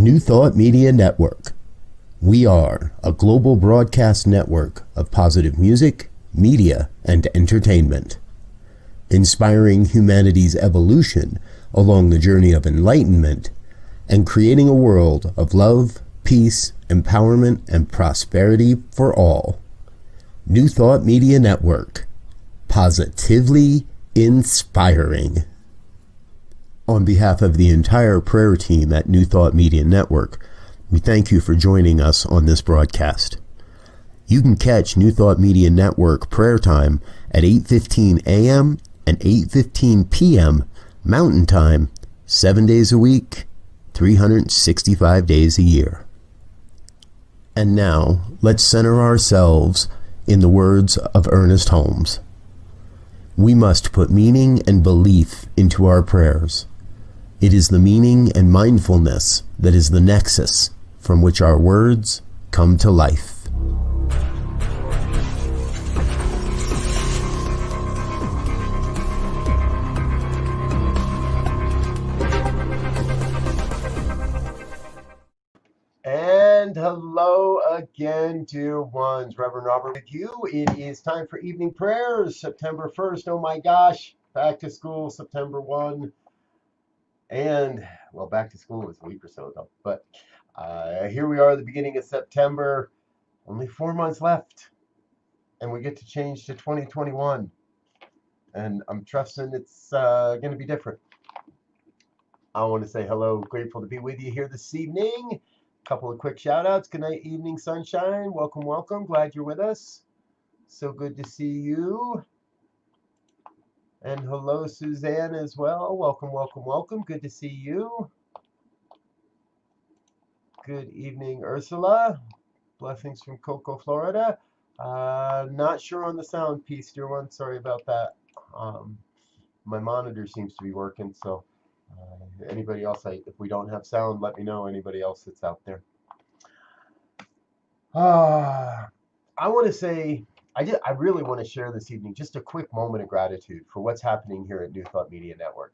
New Thought Media Network. We are a global broadcast network of positive music, media, and entertainment, inspiring humanity's evolution along the journey of enlightenment and creating a world of love, peace, empowerment, and prosperity for all. New Thought Media Network. Positively inspiring. On behalf of the entire prayer team at New Thought Media Network, we thank you for joining us on this broadcast. You can catch New Thought Media Network prayer time at 8:15 a.m. and 8:15 p.m. Mountain Time, 7 days a week, 365 days a year. And now, let's center ourselves in the words of Ernest Holmes. We must put meaning and belief into our prayers. It is the meaning and mindfulness that is the nexus from which our words come to life. And hello again, dear ones. Reverend Robert with you. It is time for evening prayers, September 1st. Oh my gosh, back to school, September 1. And, well, back to school was a week or so ago. But here we are at the beginning of September. Only 4 months left. And we get to change to 2021. And I'm trusting it's going to be different. I want to say hello. Grateful to be with you here this evening. Couple of quick shout outs. Good night, evening sunshine. Welcome, welcome. Glad you're with us. So good to see you. And hello, Suzanne, as well. Welcome, welcome, welcome. Good to see you. Good evening, Ursula. Blessings from Cocoa, Florida. Not sure on the sound piece, dear one. Sorry about that. My monitor seems to be working, so anybody else, if we don't have sound, let me know. Anybody else that's out there. I want to say, I really want to share this evening just a quick moment of gratitude for what's happening here at New Thought Media Network.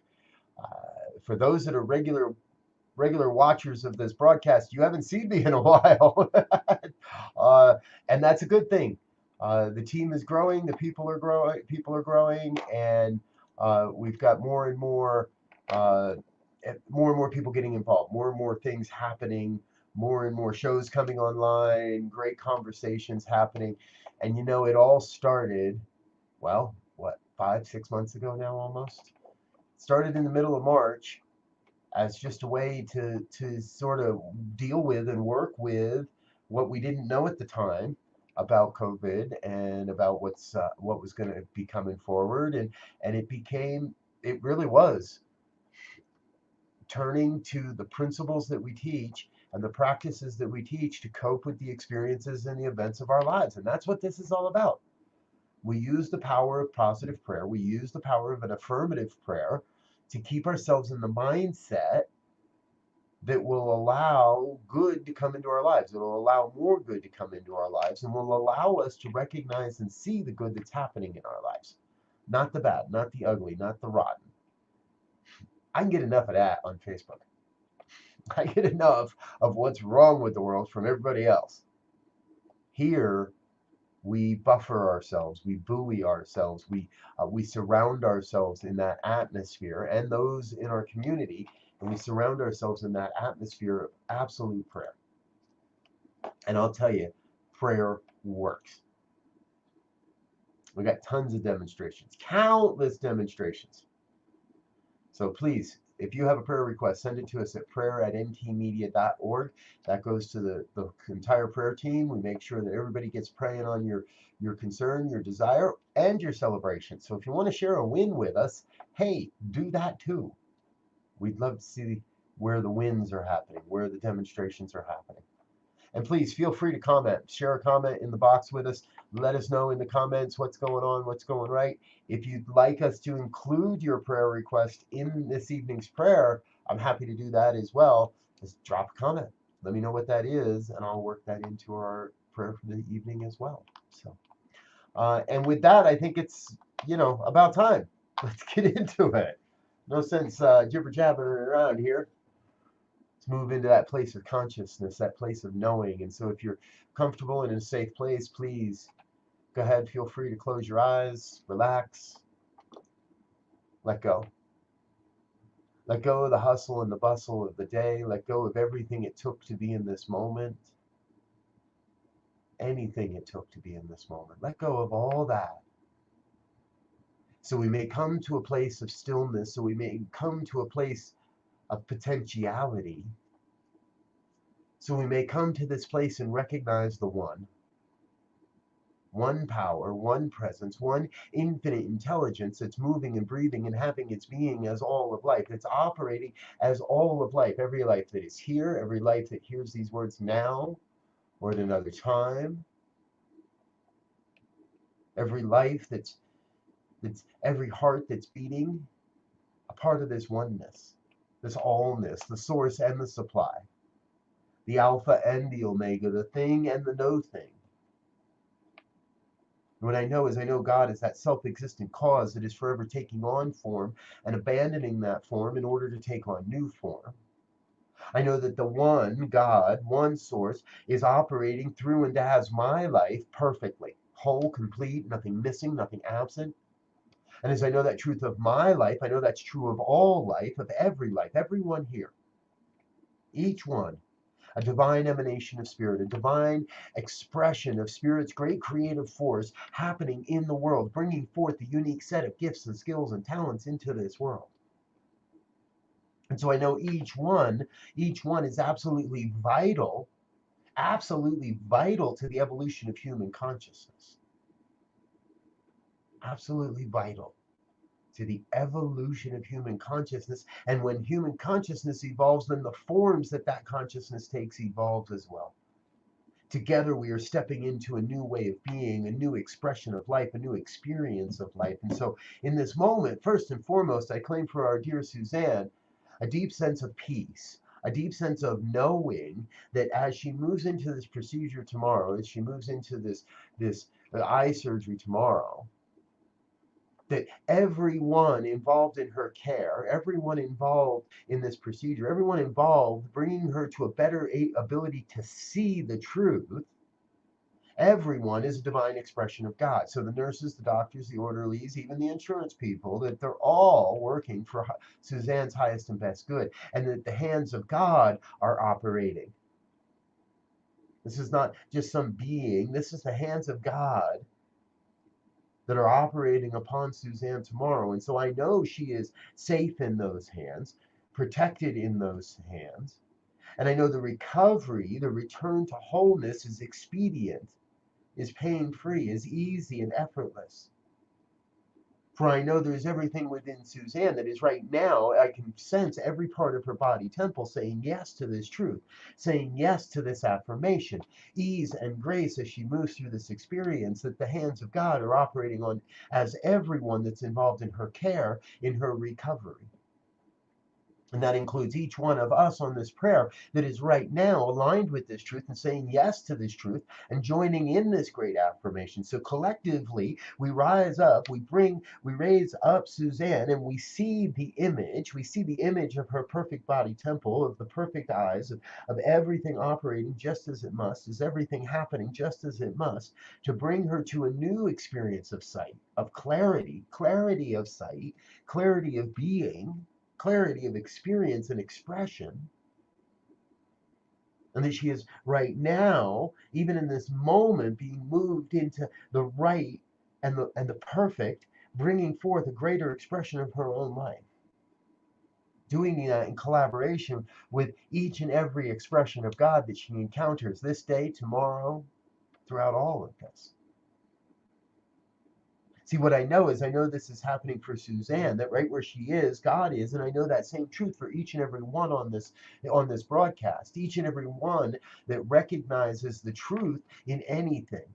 For those that are regular watchers of this broadcast, you haven't seen me in a while, and that's a good thing. The team is growing, the people are growing, and we've got more and more people getting involved, more and more things happening, more and more shows coming online, great conversations happening. And you know, it all started, well, what, 5-6 months ago now almost? Started in the middle of March as just a way to sort of deal with and work with what we didn't know at the time about COVID and about what was going to be coming forward. And it really was turning to the principles that we teach and the practices that we teach to cope with the experiences and the events of our lives. And that's what this is all about. We use the power of positive prayer. We use the power of an affirmative prayer to keep ourselves in the mindset that will allow good to come into our lives. It will allow more good to come into our lives and will allow us to recognize and see the good that's happening in our lives. Not the bad, not the ugly, not the rotten. I can get enough of that on Facebook. I get enough of what's wrong with the world from everybody else. Here, we buffer ourselves, we buoy ourselves, we surround ourselves in that atmosphere and those in our community, and we surround ourselves in that atmosphere of absolute prayer. And I'll tell you, prayer works. We got tons of demonstrations, countless demonstrations. So please, if you have a prayer request, send it to us at prayer@ntmedia.org. That goes to the entire prayer team. We make sure that everybody gets praying on your concern, your desire, and your celebration. So if you want to share a win with us, hey, do that too. We'd love to see where the wins are happening, where the demonstrations are happening. And please feel free to comment. Share a comment in the box with us. Let us know in the comments what's going on, what's going right. If you'd like us to include your prayer request in this evening's prayer, I'm happy to do that as well. Just drop a comment. Let me know what that is, and I'll work that into our prayer for the evening as well. So, and with that, I think it's, about time. Let's get into it. No sense jibber jabbering around here. move into that place of consciousness, that place of knowing. And so if you're comfortable and in a safe place, please go ahead, feel free to close your eyes, relax, let go. Let go of the hustle and the bustle of the day. Let go of everything it took to be in this moment. Anything it took to be in this moment. Let go of all that. So we may come to a place of stillness, so we may come to a place of potentiality. So we may come to this place and recognize the one power, one presence, one infinite intelligence that's moving and breathing and having its being as all of life. It's operating as all of life, every life that is here, every life that hears these words now or at another time, every life that's every heart that's beating, a part of this oneness, this allness, the source and the supply, the alpha and the omega, the thing and the no thing. What I know is I know God is that self-existent cause that is forever taking on form and abandoning that form in order to take on new form. I know that the one God, one source, is operating through and as my life perfectly, whole, complete, nothing missing, nothing absent. And as I know that truth of my life, I know that's true of all life, of everyone here, each one. A divine emanation of spirit, a divine expression of spirit's great creative force happening in the world, bringing forth the unique set of gifts and skills and talents into this world. And so I know each one is absolutely vital to the evolution of human consciousness. Absolutely vital to the evolution of human consciousness. And when human consciousness evolves, then the forms that consciousness takes evolve as well. Together we are stepping into a new way of being, a new expression of life, a new experience of life. And so in this moment, first and foremost, I claim for our dear Suzanne a deep sense of peace, a deep sense of knowing that as she moves into this procedure tomorrow, as she moves into this eye surgery tomorrow, that everyone involved in her care, everyone involved in this procedure, everyone involved bringing her to a better ability to see the truth, everyone is a divine expression of God. So the nurses, the doctors, the orderlies, even the insurance people, that they're all working for Suzanne's highest and best good, and that the hands of God are operating. This is not just some being, this is the hands of God that are operating upon Suzanne tomorrow. And so I know she is safe in those hands, protected in those hands. And I know the recovery, the return to wholeness is expedient, is pain-free, is easy and effortless. For I know there's everything within Suzanne that is right now, I can sense every part of her body temple saying yes to this truth, saying yes to this affirmation, ease and grace as she moves through this experience that the hands of God are operating on as everyone that's involved in her care, in her recovery. And that includes each one of us on this prayer that is right now aligned with this truth and saying yes to this truth and joining in this great affirmation. So collectively, we rise up, we raise up Suzanne, and we see the image of her perfect body temple, of the perfect eyes, of everything operating just as it must, is everything happening just as it must, to bring her to a new experience of sight, of clarity of sight, clarity of being, clarity of experience and expression, and that she is right now, even in this moment, being moved into the right and the perfect, bringing forth a greater expression of her own life, doing that in collaboration with each and every expression of God that she encounters this day, tomorrow, throughout all of this. See, what I know is I know this is happening for Suzanne, that right where she is, God is, and I know that same truth for each and every one on this broadcast, each and every one that recognizes the truth in anything.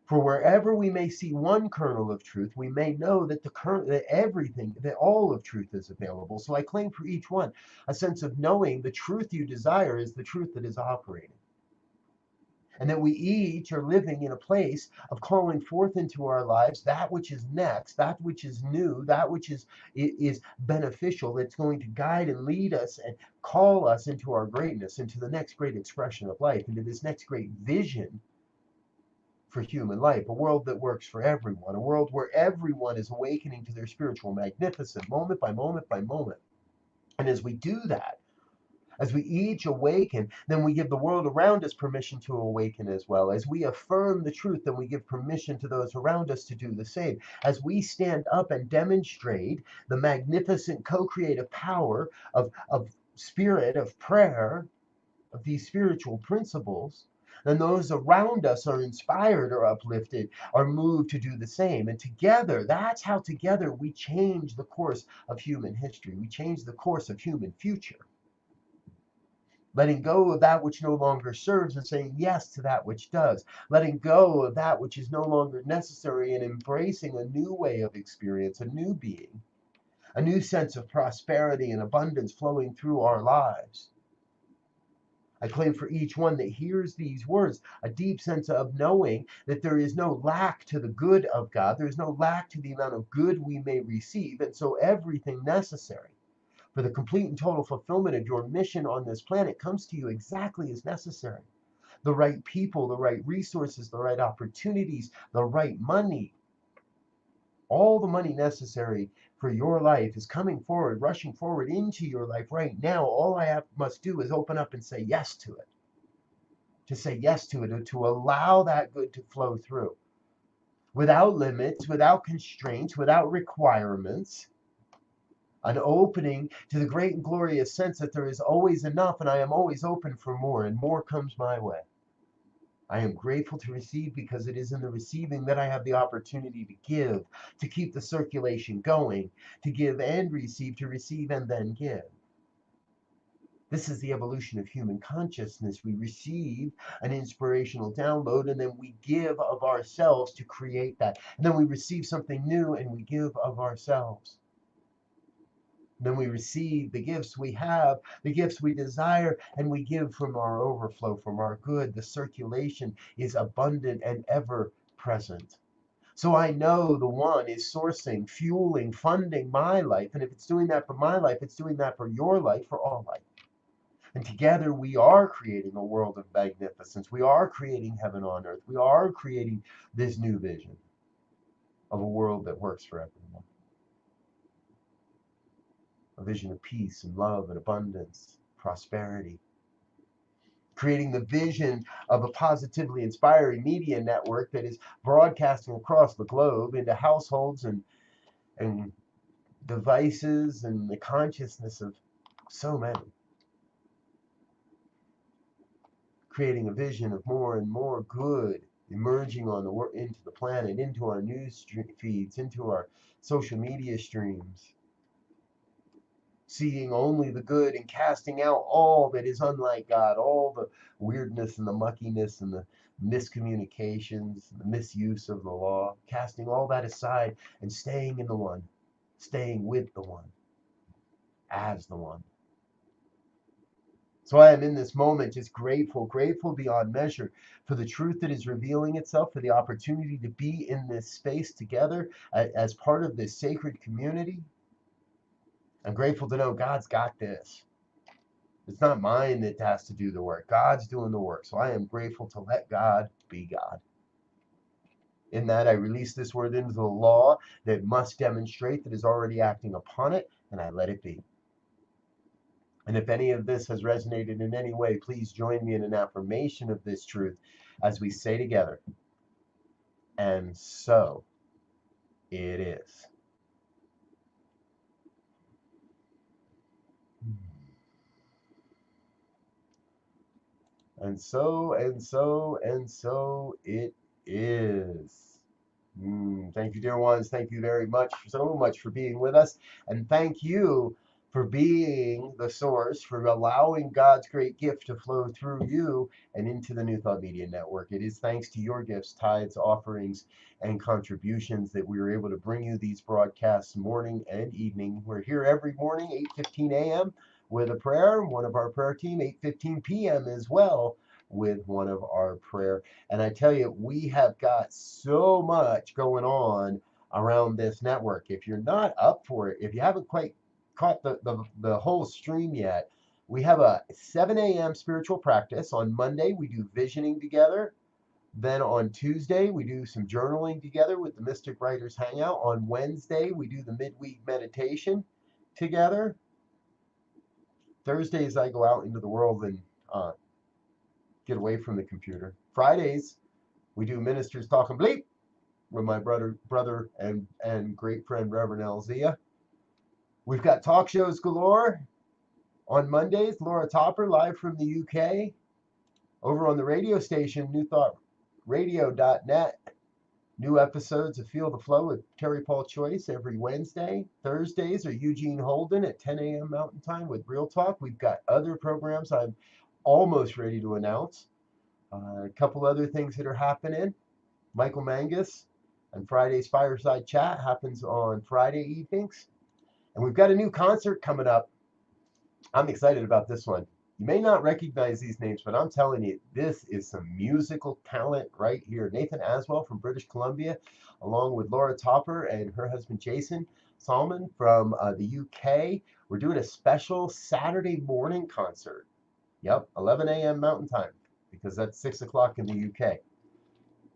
For wherever we may see one kernel of truth, we may know that that all of truth is available. So I claim for each one a sense of knowing the truth you desire is the truth that is operating. And that we each are living in a place of calling forth into our lives that which is next, that which is new, that which is beneficial, that's going to guide and lead us and call us into our greatness, into the next great expression of life, into this next great vision for human life, a world that works for everyone, a world where everyone is awakening to their spiritual magnificence moment by moment by moment. And as we do that, as we each awaken, then we give the world around us permission to awaken as well. As we affirm the truth, then we give permission to those around us to do the same. As we stand up and demonstrate the magnificent co-creative power of spirit, of prayer, of these spiritual principles, then those around us are inspired or uplifted, are moved to do the same. And together, that's how together we change the course of human history. We change the course of human future. Letting go of that which no longer serves and saying yes to that which does. Letting go of that which is no longer necessary and embracing a new way of experience, a new being, a new sense of prosperity and abundance flowing through our lives. I claim for each one that hears these words a deep sense of knowing that there is no lack to the good of God. There is no lack to the amount of good we may receive. And so everything necessary for the complete and total fulfillment of your mission on this planet comes to you exactly as necessary. The right people, the right resources, the right opportunities, the right money, all the money necessary for your life is coming forward, rushing forward into your life right now. All must do is open up and say yes to it. To say yes to it, to allow that good to flow through without limits, without constraints, without requirements. An opening to the great and glorious sense that there is always enough and I am always open for more, and more comes my way. I am grateful to receive because it is in the receiving that I have the opportunity to give, to keep the circulation going, to give and receive, to receive and then give. This is the evolution of human consciousness. We receive an inspirational download and then we give of ourselves to create that. And then we receive something new and we give of ourselves. Then we receive the gifts we have, the gifts we desire, and we give from our overflow, from our good. The circulation is abundant and ever present. So I know the one is sourcing, fueling, funding my life. And if it's doing that for my life, it's doing that for your life, for all life. And together we are creating a world of magnificence. We are creating heaven on earth. We are creating this new vision of a world that works for everyone. A vision of peace and love and abundance, prosperity. Creating the vision of a positively inspiring media network that is broadcasting across the globe into households and devices and the consciousness of so many. Creating a vision of more and more good emerging into the planet, into our news feeds, into our social media streams. Seeing only the good and casting out all that is unlike God, all the weirdness and the muckiness and the miscommunications, and the misuse of the law, casting all that aside and staying in the one, staying with the one, as the one. So I am in this moment just grateful, grateful beyond measure for the truth that is revealing itself, for the opportunity to be in this space together as part of this sacred community. I'm grateful to know God's got this. It's not mine that has to do the work. God's doing the work. So I am grateful to let God be God. In that, I release this word into the law that must demonstrate that is already acting upon it, and I let it be. And if any of this has resonated in any way, please join me in an affirmation of this truth as we say together, and so it is. And so, and so, and so it is. Thank you, dear ones. Thank you very much, so much for being with us. And thank you for being the source, for allowing God's great gift to flow through you and into the New Thought Media Network. It is thanks to your gifts, tithes, offerings, and contributions that we were able to bring you these broadcasts morning and evening. We're here every morning, 8:15 a.m. with a prayer. One of our prayer team, 8:15 p.m. as well, with one of our prayer. And I tell you, we have got so much going on around this network. If you're not up for it, if you haven't quite caught the whole stream yet, we have a 7 a.m. spiritual practice. On Monday, we do visioning together. Then on Tuesday, we do some journaling together with the Mystic Writers Hangout. On Wednesday, we do the midweek meditation together. Thursdays, I go out into the world and get away from the computer. Fridays, we do Ministers Talking Bleep with my brother and great friend Reverend Elzia. We've got talk shows galore. On Mondays, Laura Topper live from the UK. Over on the radio station, newthoughtradio.net. New episodes of Feel the Flow with Terry Paul Choice every Wednesday. Thursdays are Eugene Holden at 10 a.m. Mountain Time with Real Talk. We've got other programs I'm almost ready to announce. A couple other things that are happening. Michael Mangus and Friday's Fireside Chat happens on Friday evenings. And we've got a new concert coming up. I'm excited about this one. You may not recognize these names, but I'm telling you, this is some musical talent right here. Nathan Aswell from British Columbia, along with Laura Topper and her husband Jason Salmon from the UK. We're doing a special Saturday morning concert. Yep, 11 a.m. Mountain Time, because that's 6 o'clock in the UK.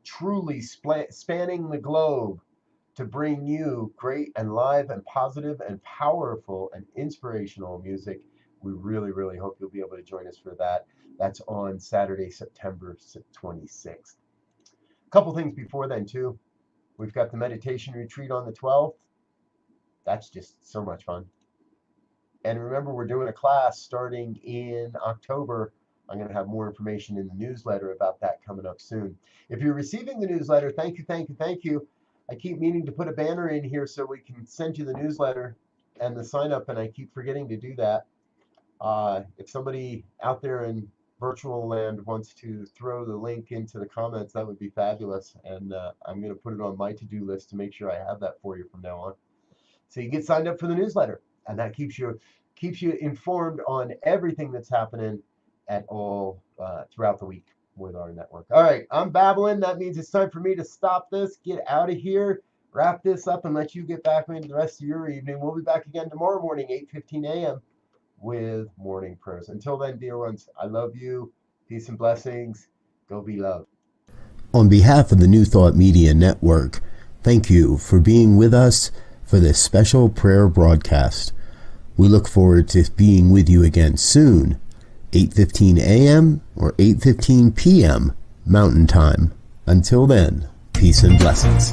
Truly spanning the globe to bring you great and live and positive and powerful and inspirational music. We really, really hope you'll be able to join us for that. That's on Saturday, September 26th. A couple things before then, too. We've got the meditation retreat on the 12th. That's just so much fun. And remember, we're doing a class starting in October. I'm going to have more information in the newsletter about that coming up soon. If you're receiving the newsletter, thank you, thank you, thank you. I keep meaning to put a banner in here so we can send you the newsletter and the sign up, and I keep forgetting to do that. If somebody out there in virtual land wants to throw the link into the comments, that would be fabulous. And I'm going to put it on my to-do list to make sure I have that for you from now on. So you get signed up for the newsletter, and that keeps you informed on everything that's happening at all throughout the week with our network. All right, I'm babbling. That means it's time for me to stop this, get out of here, wrap this up, and let you get back into the rest of your evening. We'll be back again tomorrow morning, 8:15 a.m. with morning prayers. Until then, dear ones, I love you. Peace and blessings. Go be loved. On behalf of the New Thought Media Network, thank you for being with us for this special prayer broadcast. We look forward to being with you again soon, 8:15 a.m. or 8:15 p.m. Mountain Time. Until then, peace and blessings.